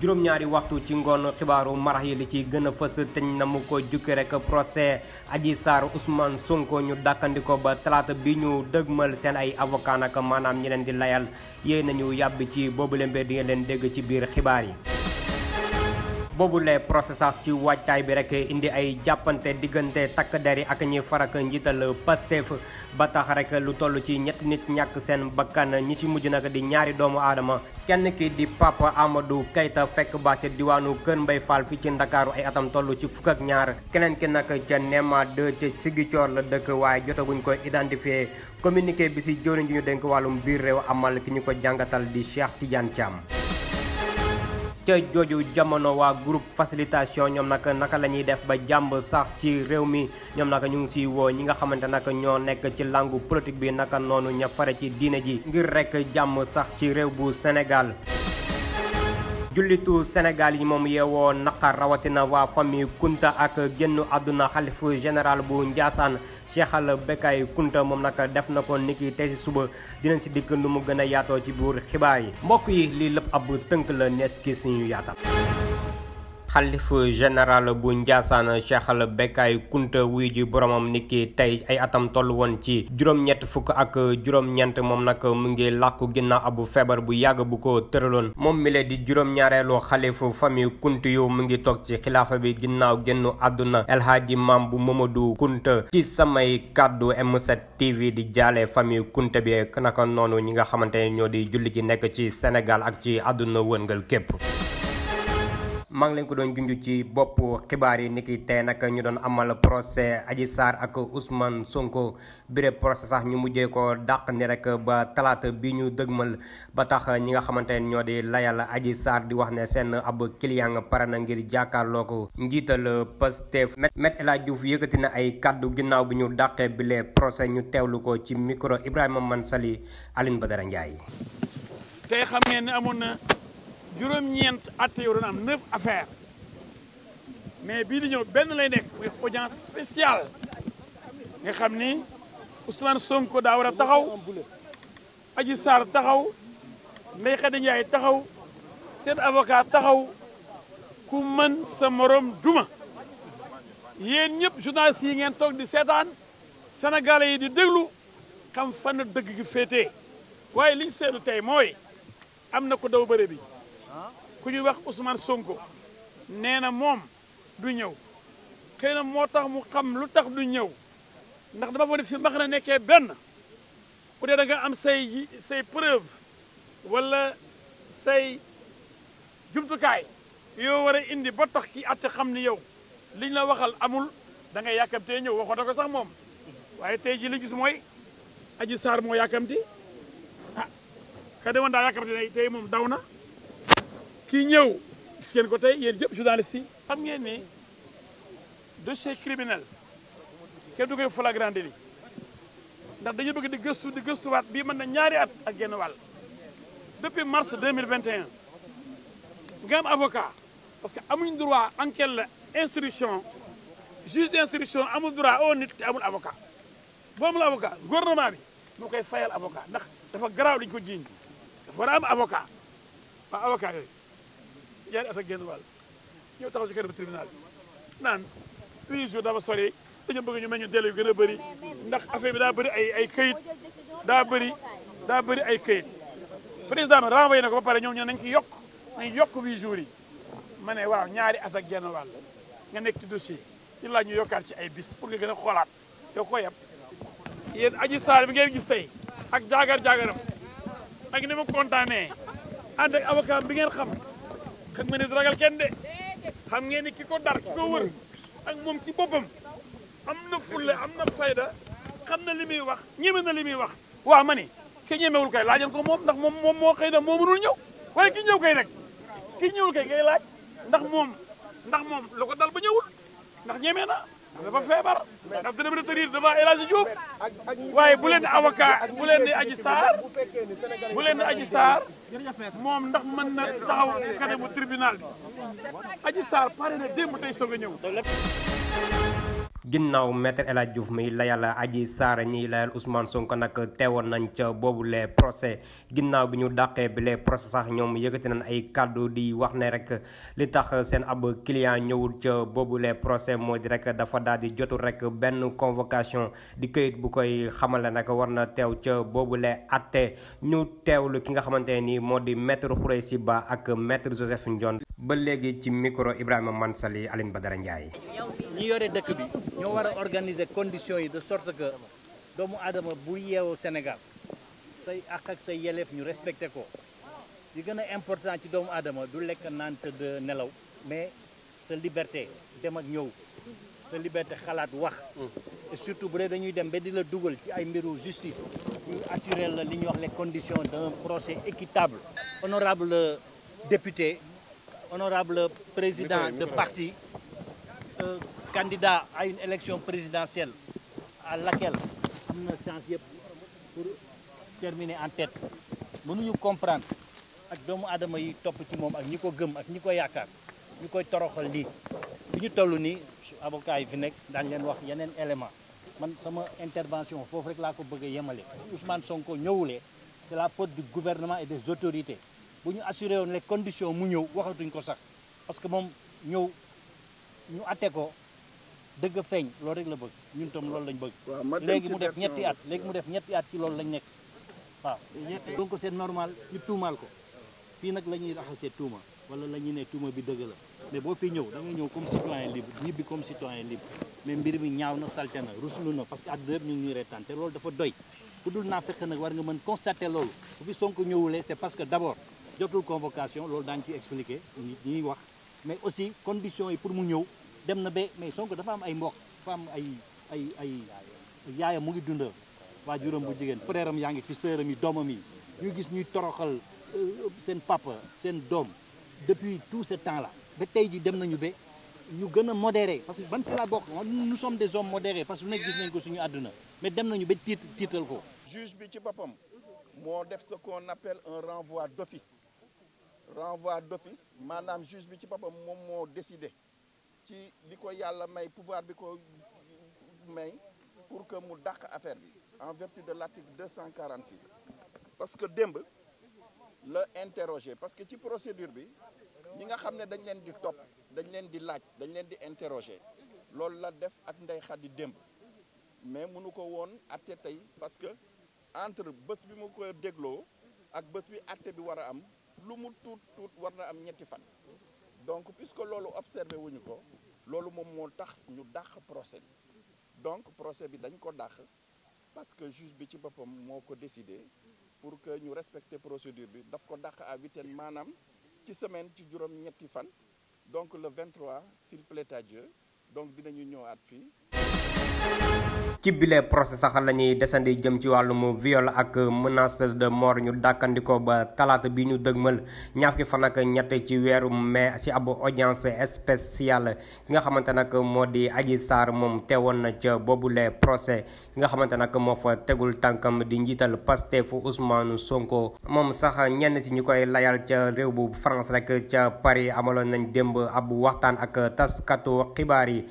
juróom-ñaari waxtu ci ngoon xibaaru marax yi li ci gën a fës teñ na mu ko jukki rek procès Adji Sarr Ousmane Sonko ñu dàkkandiko ba talaata bi ñu dëgmal seen ay avocat nag maanaam ñi leen di layal yéey nañu yàbbi ci boobule mbir di ngeen leen dégg ci biir xibaar yi. boobule processage ci wàccaay bi rek indi ay jàppante diggante takk der yi ak ñi farak njiital Pastef ba tax rek lu toll ci ñetti nit ñàkk seen bakkan ñi ci mujj nag di ñaari doomu aadama kenn ki di Papa Amadou Keita fekk ba ca diwaanu Kër Mbay Fall fi ci Ndakaaru ay atam toll ci fukk ak ñaar keneen ki nag ca Nema 2 ca Ziguinchor la dëkk waaye jotaguñ ko identifié communiqué bi si jëwriñ ji ñu dénk wàllum biir réew amal ki ñu ko jàngatal di Cheikh Tidiane Thiam. ca jooju jamono waa groupe facilitation ñoom naka la ñuy def ba jàmb sax ci réew mi ñoom nag ñu ngi siy woo ñi nga xamante nag ñoo nekk ci langu politique bi naka noonu ña fare ci diine ji ngir rek jàmm sax ci réew bu Sénégal. jullitu Sénégal yi moom yeewoo naqar rawatina waa famille Kunta ak génn àdduna xalifu général bu Ndiassane Cheikh Al Becaye Kunta moom nag def na ko niki tey si suba dinañ si dikk nu mu gën a yaatoo ci biir xibaar yi mbokk yi lii lépp ab tënk la nees ki suñu yaatal. xalifu général bu Ndiassane Cheikh Al Becaye Kunta wuy ji boromam niki tey ay atam toll woon ci juróom-ñett fukk ak juróom-ñeent moom nag mu ngi làkku ginnaaw abu feebar bu yàgg bu ko tëraloon moom mi le di juróom-ñaareelu xalifu famille Kunta yu mu ngi toog ci xilaafa bi ginnaaw génnu àdduna El Hadji Maam bu Mamadou Kunta ci samay kàddu M7 TV di jaale famille Kunta bi naka noonu ñi nga xamante ne ñoo di julli ji nekk ci Sénégal ak ci àdduna wërngal képp. maa ngi leen ko doon junj ci bopp xibaar yi niki tey nag ñu doon amal procès Adji Sarr ak Ousmane Sonko bire procès sax ñu mujjee ko dàq ni rek ba talaata bi ñu dëgmal ba tax ñi nga xamante ne ñoo di layal Adji Sarr di wax ne seen ab client pare na ngir jàkkaarloo ko njiital Pastef Me El Hadji Diouf yëkkati na ay kaddu ginnaaw bi ñu dàqee bile procès ñu teewlu ko ci micro Ibrahima Mansali Aline Badara Ndiaye. tey xam ngeen ne amoon na juróom-ñeent atte yoo doon am 9 affaires mais bii di ñëw benn lay nekk muy audience spéciale nga xam ni Ousmane Sonko daa war a taxaw Adji Sarr taxaw Ndeye Khady Ndiaye taxaw seen avocat taxaw ku mën sa morom duma yéen ñëpp journalistes yi ngeen toog di seetaan sénégalais yi di déglu xam fan dëgg gi féetee waaye liñ seetlu tey mooy am na ko daw bëre bi ku ñuy wax Ousmane Sonko nee na moom du ñëw xëy na moo tax mu xam lu tax du ñëw ndax dama fa ne fi mbax na nekkee benn bu dee da nga am say preuve wala say jumtukaay yoo war a indi ba tax ki atte xam ni yow liñ la waxal amul da ngay yàkkamtee ñëw waxoon na ko sax moom waaye tey ji li gis mooy Adji Sarr moo yàkkamti ka demoon daa yàkkamti ne tey moom daw na kii ñëw gis ngeen ko tey yéen jëpp journaliste yi xam ngeen ne dossier criminel kenn du koy flagrant délit ndax dañu bëgg di gëstuwaat bii mën na ñaari at ak genn wàll depuis mars 2021 nga am avocat parce que amuñ droit enquête la instruction juge d'instruction amul droit oo nit te amul avocat boo amul avocat gouvernement bi moo koy fayal avocat ndax dafa garaaw liñ ko jiiñ dafa war a am avocat waa avocat yooyu ñaari at ak genn wàll ñëw taxaw ci kanamu tribunal bi naan 8 jours dafa sori dañu bëgg ñu mel ñu délai yu gën a bëri ndax affaire bi daa bëri ay këyit daa bëri ay këyit président bi renvoyé na ko ba pare ñoom ñoo nañ yokk 8 jours yi ma ne waaw ñaari at ak genn wàll nga nekk ci dossier ci laaj ñu yokkaat ci ay bis pour nga gën a xoolaat yow ko yeb yéen Adji Sarr bi ngeen gis tey ak jaagar-jaagaram ak ni ma kontaanee ànd ak avocat bi ngeen xam nga ne ragal kenn de xam ngeen ni ki ko dar ki ko wër ak moom ci boppam am na fulle am na fayda xam na li muy wax ñeme na li muy wax waaw ma ni ki ñemewul kay laajal ko moom ndax moom moo xëy na moo mënul ñëw waaye ki ñëw kay nag ki ñëwul kay ngay laaj ndax moom lu ko dal ba ñëwul ndax ñeme na dafa feebar ndax dina retenir devant El Hadji Diouf waaye bu leen di avocat bu leen di Adji Sarr moom ndax mën na taxaw ci kanamu tribunal bi Adji Sarr pare na démb tey soog a ñëw ginnaaw maître El Hadji Diouf mi layal Adji Sarr ñiy layal Ousmane Sonko nag teewoon nañ ca boobu les procès ginnaaw bi ñu dàqee bi les procès sax ñoom yëkkati nañ ay kàddu di wax ne rek li tax seen ab client ñëwul ca boobu les procès moo di rek dafa daal di jotul rek benn convocation di këyit bu koy xamale nag war na teew ca boobu les atte ñu teewlu ki nga xamante ne nii moo di maître Khoureychi Ba ak maître Joseph Ndione ba léegi ci micro Ibrahima Mansali Aline Badara Ndiaye. ñi yore dëkk bi ñoo war a organiser conditions yi de sorte que doomu aadama bu yeewoo Sénégal say àq ak say yelleef ñu respecté ko li gën a important ci doomu aadama du lekk naan tëdd nelaw mais sa liberté dem ak ñëw sa liberté xalaat wax et surtout bu dee dañuy dem ba di la dugal ci ay mbiru justice ñu assurer la li ñuy wax les conditions d'un procès équitable. Honorable député, honorable président de parti, candidat à une élection présidentielle à laquelle am na chance yëpp pour terminer en tête mënuñu comprendre ak doomu aadama yi topp ci moom ak ñi ko gëm ak ñi ko yaakaar ñu koy toroxal lii bi ñu toll nii avocat yi fi nekk daañ leen wax yeneen élément man sama intervention foofu rek laa ko bëgg a yemale Ousmane Sonko ñëwulee c'est la faute du gouvernement et des autorités bu ñu assuré woon les conditions mu ñëw waxatuñ ko sax parce que moom ñëw ñu atte ko dëgg feeñ loolu rek la bëgg ñun tam loolu lañ bëgg léegi mu def ñetti at ci loolu lañ nekk waaw donc c'est normal ñu tuumaal ko fii nag la ñuy raxasee tuuma wala la ñuy ne tuuma bi dëgg la mais boo fi ñëw da ngay ñëw comme citoyen libre ñibbi comme citoyen libre mais mbir mi ñaaw na salte na ruslu na parce que ak dër ñu ngi ñuy reetaan te loolu dafa doy ku dul naa fekk nag war nga mën constater loolu bu fi Sonko ñëwulee c'est parce que d'abord jotul convocation loolu daañu ci expliquer ñuy wax mais aussi conditions yi pour mu ñëw dem na ba mais Sonko dafa am ay mbokk dafa am ay yaayam mu ngi dund waajuram bu jigéen frère am yaa ngi fi sœuram yi doomam yi ñu gis ñuy toroxal seen papa seen doom depuis tout ce temps là ba tey ji dem nañu ba ñu gën a modéré parce que ban ci laa bokk nous sommes des hommes modérés parce que lu nekk gis nañ ko suñu àdduna mais dem nañu ba tiital ko. juge bi ci boppam moo def ce qu'on appelle un renvoi d'office maanaam juge bi ci boppam moom moo décidé ci li ko yàlla may pouvoir bi ko may pour que mu dàq affaire bi en vertu de l'article 246 parce que démb la interroger parce que ci procédure bi ñi nga xam ne dañ leen di topp dañ leen di laaj dañ leen di interroger loolu la def ak Ndeye Khady démb mais mënu ko woon atte tey parce que entre bés bi mu ko dégloo ak bés bi atte bi war a am lu mu tuut war na am ñetti fan donc puisque loolu observé wuñu ko loolu moom moo tax ñu dàq procès bi donc procès bi dañ ko dàq parce que juge bi ci boppam moo ko décidé pour que ñu respecter procédure bi daf ko dàq à huitaine maanaam ci semaine ci juróom ñetti fan donc le 23 s'il plaît à Dieu donc dinañu ñëwaat fii. ci bile procès sax la ñuy desandi jëm ci wàllum viol ak menace de mort ñu dàkkandikoo ba talaata bi ñu dëgmal ñaar fukki fan ak ñett ci weeru mai ci ab audience spéciale ki nga xamante nag moo di Adji Sarr moom teewoon na ca boobule procès ki nga xamante nag moo fa tegul tànkam di njiital Pastef Ousmane Sonko moom sax ñenn ci ñu koy layal ca réew bu France rek ca Paris amaloon nañ démb ab waxtaan ak taskatu xibaar yi.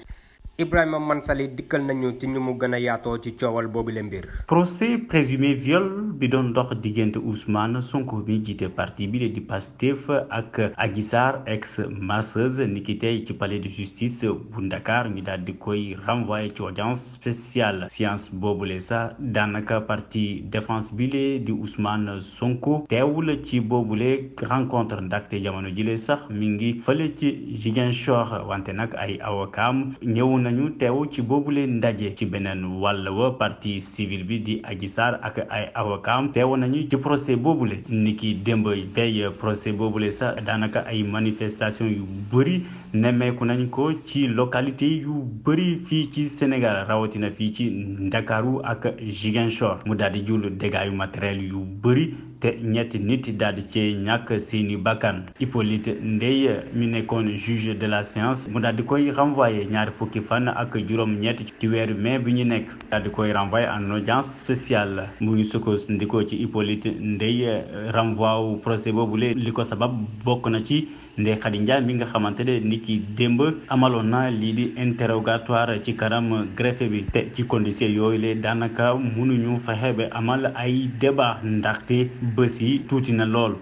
Ibrahima Mansali dikkal nañu ci ñu mu gën a yaatoo ci coowal boobu le mbir. procès présumé viol bi doon dox diggante Ousmane Sonko bi jiite parti bi di Pastef ak Adji Sarr ex masseuse niki tey ci palais de justice bu Dakar ñu daal di koy renvoyé ci audience spéciale séance boobule sax daanaka parti défense bi di Ousmane Sonko teewul ci boobule rencontre ndaxte jamono jile sax mi ngi fële ci Ziguinchor wante nag ay awakaam ñëw nañu teew ci boobule ndaje ci beneen wàll wa partie civile bi di Adji Sarr ak ay avocat teew nañu ci procès boobule niki démb veille procès boobule sax daanaka ay manifestation yu bëri nemmeeku nañ ko ci localité yu bëri fii ci Sénégal rawatina fii ci Ndakaaru ak Ziguinchor mu daal di jul dégâts yu matériel yu bëri te ñetti nit daal di cee ñàkk seeni bakkan. Hippolyte Ndeye mi nekkoon juge de la séance mu daal di koy renvoyé ñaari fukki fan ak juróom-ñett ci weeru mai bi ñu nekk daal di koy renvoyé en audience spéciale. mu ngi sukkandikoo ci Hippolyte Ndeye renvoi wu procès boobule li ko sabab bokk na ci Ndeye Khady Ndiaye mi nga xamante ne ni ki démb amaloon na lii di interrogatoire ci kanam greffe bi te ci condition yooyu le daanaka mënuñu fexe ba amal ay débat ndaxte bés yi tuuti na lool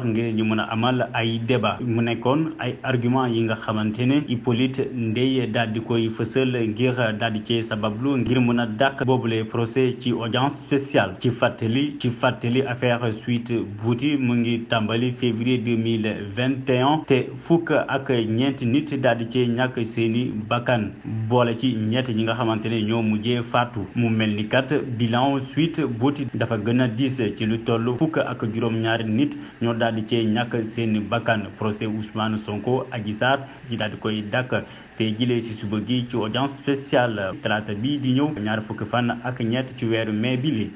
ngir ñu mën a amal ay débat mu nekkoon ay argument yi nga xamante ne Hippolyte Ndeye daal di koy fësal ngir daal di cee sabablu ngir mën a dàq boobule procès ci audience spéciale ci fàttali affaire Sweet Beauty mu ngi tàmbali février 2021 te fukk ak ñeenti nit daal di cee ñàkk seeni bakkan boole ci ñett ñi nga xamante ne ñoo mujjee faatu mu mel ni kat bilan Sweet Beauty dafa gën a diis ci lu toll fukk ak juróom-ñaari nit ñoo daal di cee ñàkk seeni bakkan procès Ousmane Sonko Adji Sarr ji daal di koy dàkk te jilee ci suba gi ci audience spéciale talaata bi di ñëw ñaar fukki fan ak ñett ci weeru mai bi li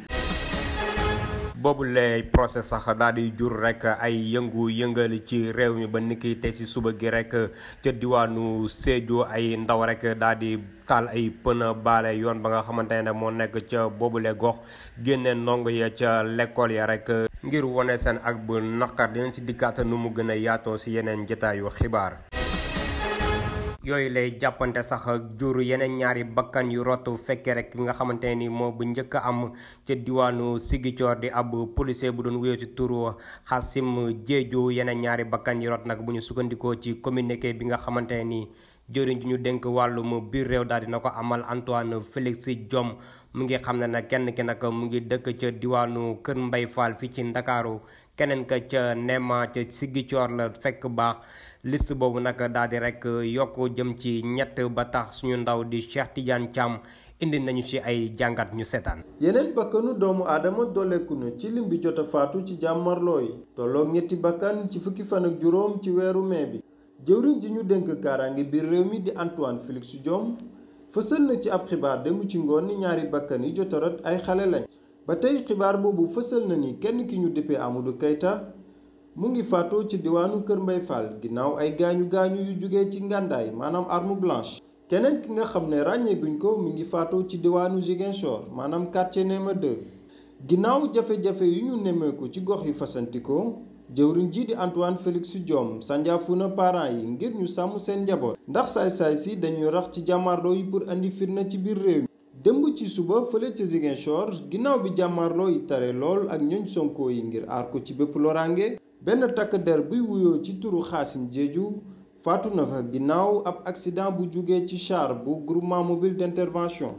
boobu lay procès sax daal di jur rek ay yëngal ci réew mi ba niki tey ci suba gi rek ca diwaanu Sédhiou ay ndaw rek daal di taal ay pneu baale yoon ba nga xamante ne moo nekk ca boobule gox génne ndongo ya ca l'école ya rek ngir wone seen ak bu naqar dinañ ci dikkaat nu mu gën a yaatoo ci yeneen jotaayu xibaar. yooyu lay jàppante sax jur yeneen ñaari bakkan yu rot fekkee rek bi nga xamante ni moo bu njëkk a am ca diwaanu Ziguinchor di ab policier bu doon wuyoo ci turu Xasim Jeeju yeneen ñaari bakkan yu rot nag bu ñu sukkandikoo ci communiqué bi nga xamante ni jëriñ ji ñu dénk wàllum biir réew daal dina ko amal Antoine Félix Diome mu ngi xam ne nag kenn ki nag mu ngi dëkk ca diwaanu Kër Mbay Fall fii ci Ndakaaru keneen ka ca Néma ca Ziguinchor la fekk baax liste boobu nag daal di rek yokk jëm ci ñett ba tax suñu ndaw di Cheikh Tidiane Thiam indi nañu ci ay jàngat ñu seetaan. yeneen bakkanu doomu aadama dolleeku na ci lim bi jot a faatu ci jàmmarloo yi tolloog ñetti bakkan ci fukki fan ak juróom ci weeru mai bi jëwriñ ji ñu dénk kaaraange biir réew mi di Antoine Félix Diome fësal na ci ab xibaar démb ci ngoon ni ñaari bakkan yi jot a rot ay xale lañ ba tey xibaar boobu fësal na ni kenn ki ñu dippee Amadou Keita mu ngi faatoo ci diwaanu Kër Mbay Fall ginnaaw ay gaañu yu jugee ci ngàndaay maanaam arme blanche keneen ki nga xam ne ràññeeguñ ko mu ngi faatoo ci diwaanu Ziguinchor maanaam quartier Néma 2 ginnaaw jafe-jafe yu ñu nemmeeku ci gox yu fasantikoo jëwriñ ji di Antoine Félix Diome sànjaafu na parents yi ngir ñu sàmm seen njaboot ndax saay-saay si dañuy rax ci jàmmaarloo yi pour andi firna ci biir réew mi démb ci suba fële ca Ziguinchor ginnaaw bi jàmmaarloo yi tare lool ak ñooñ Sonko yi ngir aar ko ci bépp loraange benn takk der buy wuyoo ci turu Xaasim Jeeju faatu na fa ginnaaw ab accident bu jugee ci char bu groupement mobile d'intervention.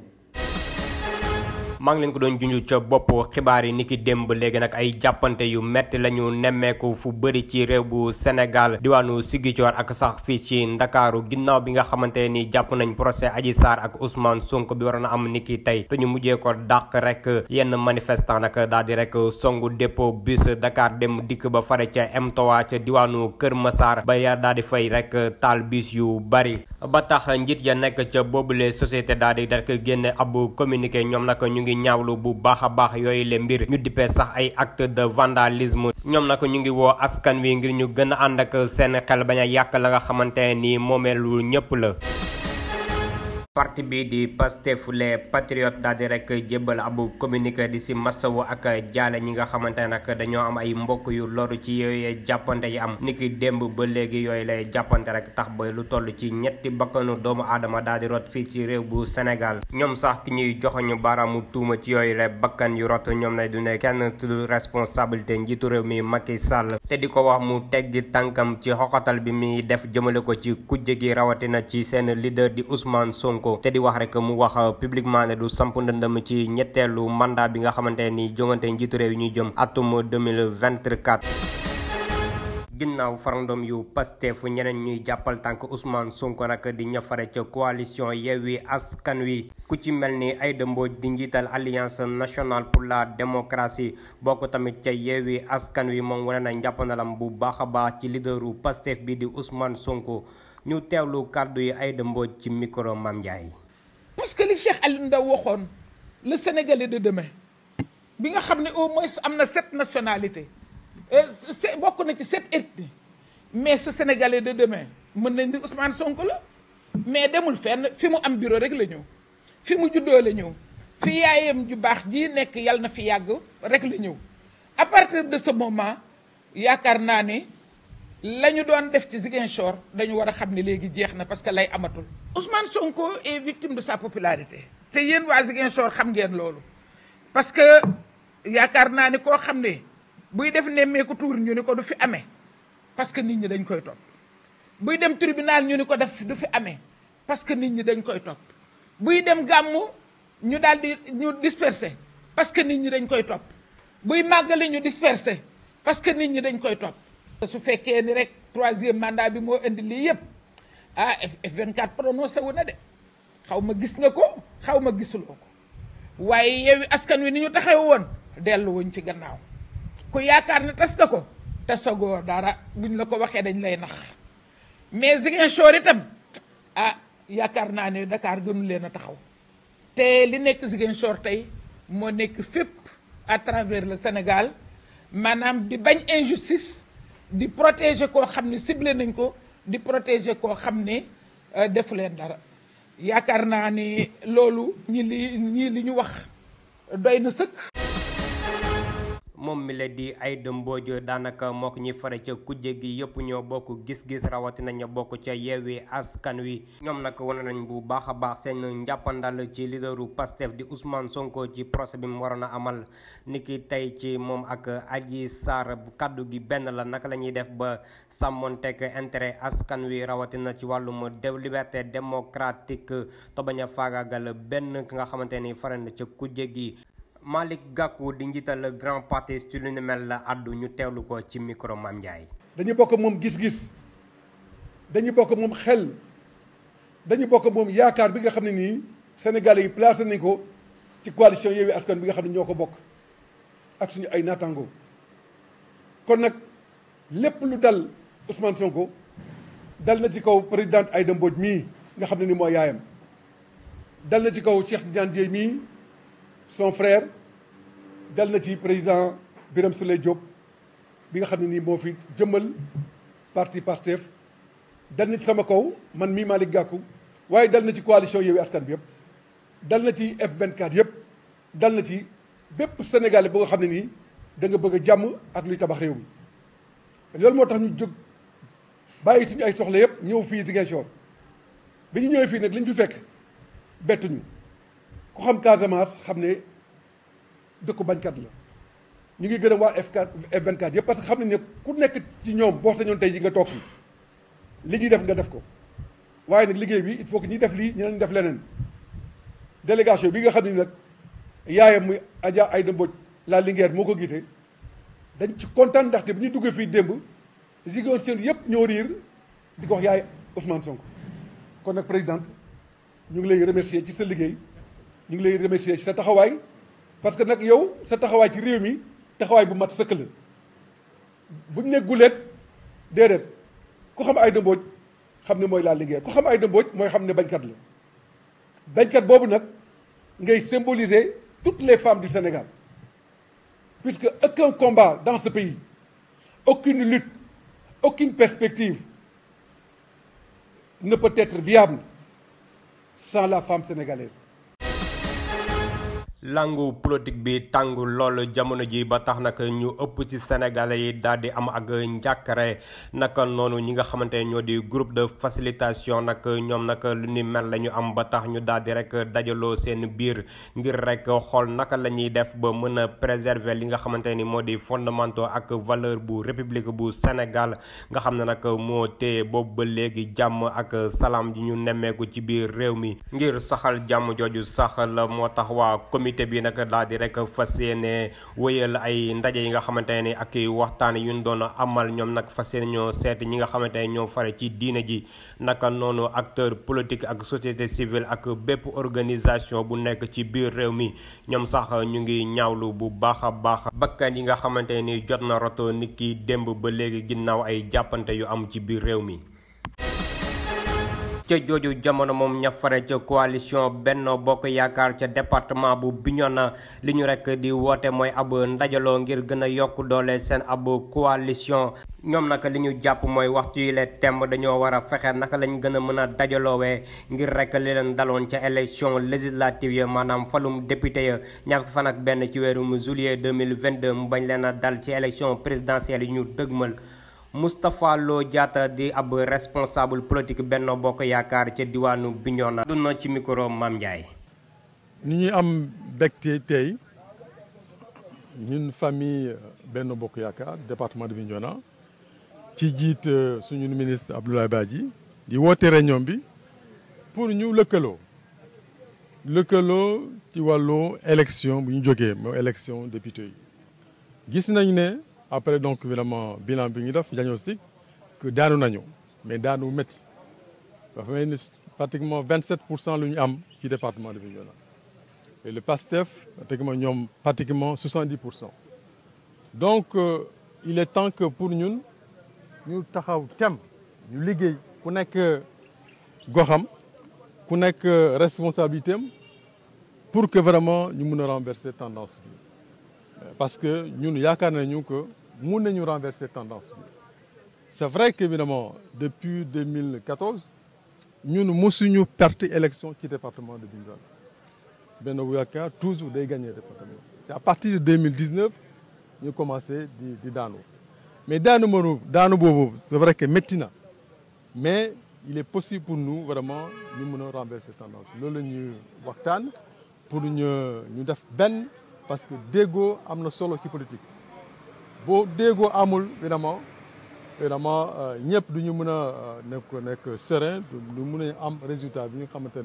maa ngi leen ko doon junj ca bopp xibaar yi niki démb léegi nag ay jàppante yu metti lañu nemmeeku fu bëri ci réew bu Sénégal diwaanu Ziguinchor ak sax fii ci Ndakaaru ginnaaw bi nga xamante ni jàpp nañ procès Adji Sarr ak Ousmane Sonko bi waroon a am niki tey te ñu mujjee ko dàq rek yenn manifestant nag daal di rek songu dépôt bus Dakar dem dikk ba fare ca M3 ca diwaanu Kër Massar ba ya daal di fay rek taal bus yu bari ba tax njiit ya nekk ca boobule société daal di rek génne ab communiqué ñoom nag ñu ngi ñaawlu bu baax a baax yooyu le mbir ñu dippee sax ay acte de vandalisme ñoom nag ñu ngi woo askan wi ngir ñu gën a ànd ak seen xel bañ a yàq la nga xamante ni moomeelu ñëpp la. parti bi di Pastef les patriotes daal di rek jébbal ab communiqué di si masawu ak jaale ñi nga xamante ne nag dañoo am ay mbokk yu loru ci yooyu jàppante yi am niki démb ba léegi yooyu lay jàppante rek tax ba lu toll ci ñetti bakkanu doomu aadama daal di rot fii ci réew bu Sénégal ñoom sax ki ñuy joxoñu baaraamu tuuma ci yooyu lay bakkan yu rot ñoom lay du ne kenn tudd responsabilité njiitu réew mi Macky Sall te di ko wax mu teggi tànkam ci xoxatal bi muy def jëmale ko ci kujje gi rawatina ci seen leader di Ousmane Sonko te di wax rek mu wax publiquement ne du samp ndëndëm ci ñetteelu mandat bi nga xamante ni jongante njiitu réew yi ñuy jëm atum 2024 ginnaaw farandom yu Pastef ñeneen ñuy jàppal tànk Ousmane Sonko nag di ñafare ca coalition Yewwi Askan Wi ku ci mel ni Aïda Mbodj di njiital Alliance nationale pour la démocratie bokk tamit ca Yewwi Askan Wi moom wane na njàppandalam bu baax a baax ci leaderu Pastef bi di Ousmane Sonko ñu teewlu kàddu yi Aïda Mbodj ci micro Mame Ndiaye. parce que li Cheikh Aliou Ndao waxoon le Sénégalais de demain bi nga xam ne au moins am na 7 nationalités bokk na ci 7 ethnies mais ce Sénégalais de demain mën nañ di Ousmane Sonko la mais demul fenn fi mu am bureau rek la ñëw fi mu juddoo la ñëw fi yaayam ju baax ji nekk yàlla na fi yàgg rek la ñëw à partir de ce moment yaakaar naa ne la ñu doon def ci Ziguinchor dañu war a xam ne léegi jeex na parce que lay amatul. Ousmane Sonko est victime de sa popularité te yéen waa Ziguinchor xam ngeen loolu parce que yaakaar naa ne koo xam ne buy def nemmeeku tuur ñu ni ko du fi amee parce que nit ñi dañ koy topp buy dem tribunal ñu ni ko def du fi amee parce que nit ñi dañ koy topp buy dem gàmmu ñu daal di ñu disperser parce que nit ñi dañ koy topp buy màggali ñu disperser parce que nit ñi dañ koy topp. su fekkee ni rek 3e mandat bi moo indi lii yëpp ah F24 prononcé wu na de xaw ma gis nga ko xaw ma gisuloo ko waaye Yewwi Askan Wi ni ñu taxaw woon delluwuñ ci gannaaw ku yaakaar ne tas nga ko tasagoo dara buñ la ko waxee dañ lay nax mais Ziguinchor itam ah yaakaar naa ne Dakar gënu leen a taxaw te li nekk Ziguinchor tey moo nekk fépp à travers le Sénégal maanaam di bañ injustice di protéger koo xam ne ciblé nañ ko di protéger koo xam ne defu leen dara yaakaar naa ni loolu ñii li ñu wax doy na sëkk. moom mi la di Aïda Mbodj daanaka moo ko ñuy fare ca kujje gi yëpp ñoo bokk gis-gis rawatina ña bokk ca Yewwi Askan Wi ñoom nag wane nañ bu baax a baax seen njàppandal ci leaderu Pastef di Ousmane Sonko ci procès bi mu waroon a amal niki tey ci moom ak Adji Sarr bu kaddu gi benn la naka la ñuy def ba sàmmonteeg intérêt askan wi rawatina ci wàllum liberté démocratique te bañ a faagaagal benn ki nga xamante ni fare na ca kujje gi. Malick Gakou di njiital grand parti ci lu ni mel la addu ñu teewlu ko ci micro Mame Ndiaye. dañu bokk moom gis-gis dañu bokk moom xel dañu bokk moom yaakaar bi nga xam ne nii Sénégalais yi placé nañ ko ci coalition Yewwi Askan bi nga xam ne ñoo ko bokk ak suñu ay naataango kon nag lépp lu dal Ousmane Sonko dal na ci kaw présidente Aïda Mbodj mii nga xam ne ni mooy yaayam dal na ci kaw Cheikh Tidiane Dièye mii son frère dal na ci président Birame Souleye Diop bi nga xam ne nii moo fi jëmmal parti Pastef dal na ci sama kaw man mii Malick Gakou waaye dal na ci coalition Yewwi Askan bi yëpp dal na ci F24 yëpp dal na ci bépp Sénégalais ba nga xam ne nii da nga bëgg a jàmm ak luy tabax réew mi loolu moo tax ñu jóg bàyyi suñu ay soxla yëpp ñëw fii Ziguinchor bi ñu ñëwee fii nag li ñu fi fekk bettuñu ku xam Casamance xam ne dëkku bañkat la ñu ngi gërëm waa F24 yëpp parce que xam nañ ne ku nekk ci ñoom boo sañoon tey ji nga toog fii li ñuy def nga def ko waaye nag liggéey bi il faut que ñuy def lii ñeneen def leneen délégation bi nga xam ne nag yaayam muy Adja Aïda Mbodj la Linguère moo ko giite dañ ci kontaan ndaxte bi ñu duggee fii démb Ziguinchor yëpp ñoo riir di ko wax yaay Ousmane Sonko kon nag présidente ñu ngi lay remercier ci sa liggéey ñu ngi lay remercier ci sa taxawaay parce que nag yow sa taxawaay ci réew mi taxawaay bu mat sëkk la buñ ne guleet déedéet ku xam Aïda Mbodj xam ne mooy la Linguère ku xam Aïda Mbodj mooy xam ne bañkat la bañkat boobu nag ngay symboliser toutes les femmes du Sénégal puisque aucun combat dans ce pays aucune lutte aucune perspective ne peut être viable sans la femme sénégalaise. langu politique bi tàng lool jamono ji ba tax nag ñu ëpp ci sénégalais yi daal di am ak njàkkare naka noonu ñi nga xamante ñoo di groupe de facilitation nag ñoom nag lu ni mel la ñu am ba tax ñu daal di rek dajaloo seen biir ngir rek xool naka la ñuy def ba mën a préserver li nga xamante ni moo di fondamentaux ak valeur bu république bu Sénégal nga xam ne nag moo téye boobu ba léegi jàmm ak salaam ji ñu nemmeeku ci biir réew mi ngir saxal jàmm jooju sax la moo tax waa comité bi nag daal di rek fas yéene wéyal ay ndaje yi nga xamante ne ak waxtaan yu ñu doon amal ñoom nag fas yéene ñoo seet ñi nga xamante ne ñoo fare ci diine ji naka noonu acteur politique ak société civile ak bépp organisation bu nekk ci biir réew mi ñoom sax ñu ngi ñaawlu bu baax a baax bakkan yi nga xamante ni jot na roto nit ki démb ba léegi ginnaaw ay jàppante yu am ci biir réew mi. ca jooju jamono moom ña fare ca coalition Benno Bokk Yaakaar ca département bu Bignona li ñu rek di woote mooy ab ndajaloo ngir gën a yokk doole seen ab coalition. ñoom nag li ñu jàpp mooy waxtu yi le temb dañoo war a fexe naka lañ gën a mën a dajaloowee ngir rek li leen daloon ca élection législative ya maanaam falum député ya ñaar fan ak benn ci weerum juillet 2022 mu bañ leen a dal ci élection présidentielle yi ñu dëgmal. Moustapha Lo Diatta di ab responsable politique Benno Bokk Yaakaar ca diwaanu Bignona duna ci micro Mame Ndiaye. ni ñuy am mbégte tey ñun famille Benno Bokk Yaakaar département de Bignona ci jiit suñu ministre Abdoulaye Badji di woote réunion bi pour ñu lëkkaloo ci wàllu élection bu ñu jógee mooy élection député yi gis nañ ne après donc évidemment bilan bi ñu def diagnostic que daanu nañu mais daanu métti dafa mel ni pratiquement 27% lu ñu am ci département de Bignona et le PASTEF pratiquement ñoom pratiquement 70%. donc il est temps que pour ñun ñu taxaw tem ñu liggéey ku nekk goxam ku nekk responsabilité am pour que vraiment ñu mun a renverser tendance bi parce que ñun yaakaar nañu que mun nañu renverser tendance bi c'est vrai que évidemment depuis 2014 ñun mosuñu perte élection ci département de Bignona Benno Bokk Yaakaar toujours day gagner département c'est à partir de 2019 ñu commencé di daanu mais daanu boobu c'est vrai que métti na mais il est possible pour nous vraiment ñu mën a renverser tendance loolu la ñuy waxtaan pour ñu def benn parce que déggoo am na solo ci politique boo déggoo amul évidemment ñëpp du ñu mën a nekk serein du mën a am résultat bi nga xamante ne.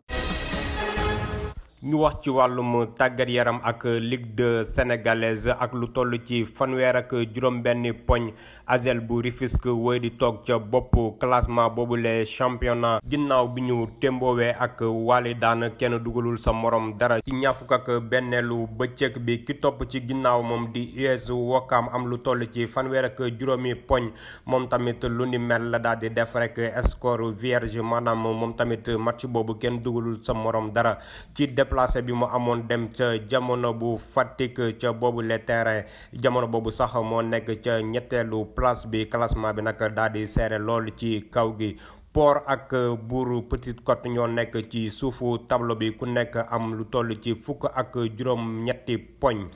ñu wax ci wàllum tàggat yaram ak Ligue 2 sénégalaise ak lu toll ci fanweer ak juróom-benni poñ AJEL bu Rufisque woy di toog ca bopp classement boobule championnat ginnaaw bi ñu témboowee ak wàlli daan kenn dugalul sa morom dara ci ñaar fukk ak benneelu bëccëg bi ki topp ci ginnaaw moom di US Ouakam am lu toll ci fanweer ak juróomi poñ moom tamit lu ni mel la daal di def rek score vierge maanaam moom tamit match boobu kenn dugalul sa morom dara ci déplacé bi mu amoon dem ca jamono bu Fatick ca boobu le terrain jamono boobu sax moo nekk ca ñetteelu place bi classement bi nag daal di serré lool ci kaw gi Port ak Bour Petite Côte ñoo nekk ci suufu tableau bi ku nekk am lu toll ci fukk ak juróom ñetti poñ